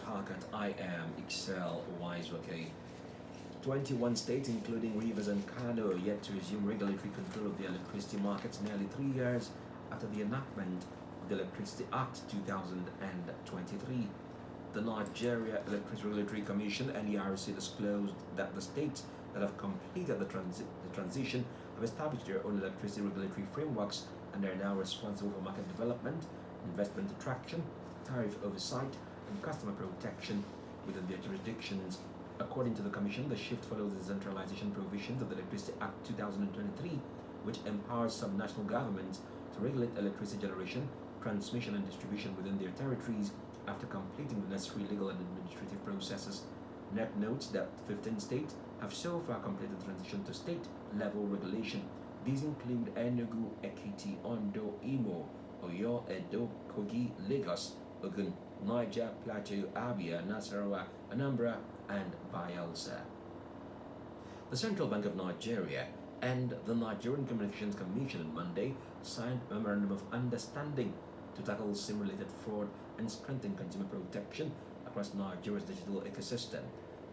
Hakat, I am Excel Uwaezuoke. 21 states, including Rivers and Kano, are yet to resume regulatory control of the electricity markets nearly 3 years after the enactment of the Electricity Act 2023. The Nigeria Electricity Regulatory Commission (NERC) disclosed that the states that have completed the transition have established their own electricity regulatory frameworks and are now responsible for market development, investment attraction, tariff oversight, and customer protection within their jurisdictions. According to the Commission, the shift follows the centralization provisions of the Electricity Act 2023, which empowers subnational governments to regulate electricity generation, transmission, and distribution within their territories after completing the necessary legal and administrative processes. NERC notes that 15 states have so far completed the transition to state-level regulation. These include Enugu, Ekiti, Ondo, Imo, Oyo, Edo, Kogi, Lagos, Ogun, Niger, Plateau, Abia, Nasarawa, Anambra, and Bayelsa. The Central Bank of Nigeria and the Nigerian Communications Commission on Monday signed a memorandum of understanding to tackle simulated fraud and strengthen consumer protection across Nigeria's digital ecosystem.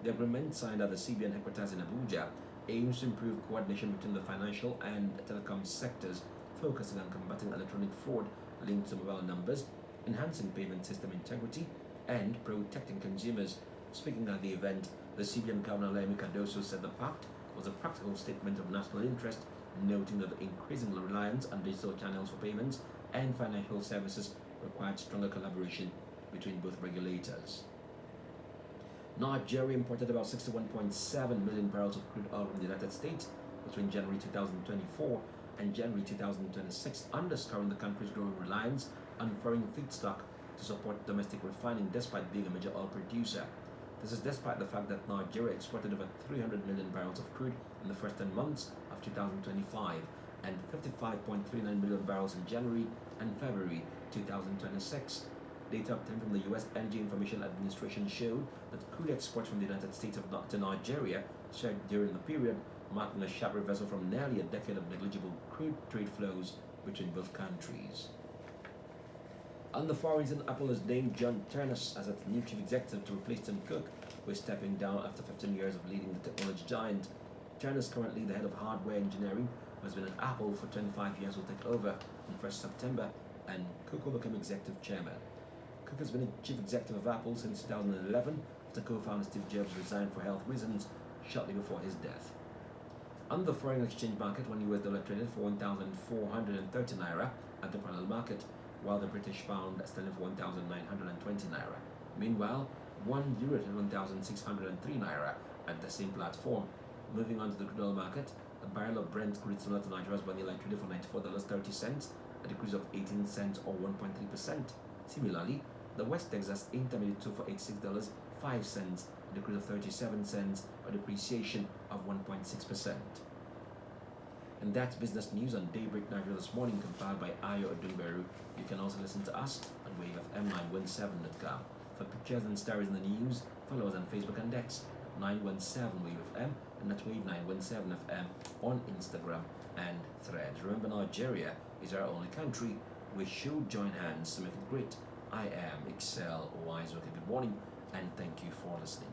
The agreement, signed at the CBN headquarters in Abuja, aims to improve coordination between the financial and telecom sectors, focusing on combating electronic fraud linked to mobile numbers, enhancing payment system integrity, and protecting consumers. Speaking at the event, the CBN Governor Lemi Cardoso said the pact was a practical statement of national interest, noting that the increasing reliance on digital channels for payments and financial services required stronger collaboration between both regulators. Nigeria imported about 61.7 million barrels of crude oil from the United States between January 2024 and January 2026, underscoring the country's growing reliance on foreign feedstock to support domestic refining despite being a major oil producer. This is despite the fact that Nigeria exported over 300 million barrels of crude in the first 10 months of 2025 and 55.39 million barrels in January and February 2026. Data obtained from the U.S. Energy Information Administration showed that crude exports from the United States to Nigeria surged during the period, marking a sharp reversal from nearly a decade of negligible crude trade flows between both countries. On the far reason, Apple has named John Ternus as its new chief executive to replace Tim Cook, who is stepping down after 15 years of leading the technology giant. Ternus, currently the head of hardware engineering, who has been at Apple for 25 years, will take over on 1st September, and Cook will become executive chairman. Cook has been the chief executive of Apple since 2011 after co-founder Steve Jobs resigned for health reasons shortly before his death. On the foreign exchange market, one US dollar traded for 1,430 naira at the parallel market, while the British pound selling for 1,920 naira. Meanwhile, 1 euro traded 1,603 naira at the same platform. Moving on to the crude oil market, a barrel of Brent crude similar to Nigeria's vanilla traded for $94.30, a decrease of 18 cents or 1.3%. Similarly, the West Texas Intermediate sold for $86.05, a decrease of 37 cents, or depreciation of 1.6%. And that's business news on Daybreak Nigeria this morning, compiled by Ayo Odunberu. You can also listen to us on WAVE91.7FM. For pictures and stories in the news, follow us on Facebook and X, 917WaveFM, and at Wave917FM on Instagram and Threads. Remember, Nigeria is our only country. We should join hands to make it great. I am Excel Uwaezuoke. Good morning, and thank you for listening.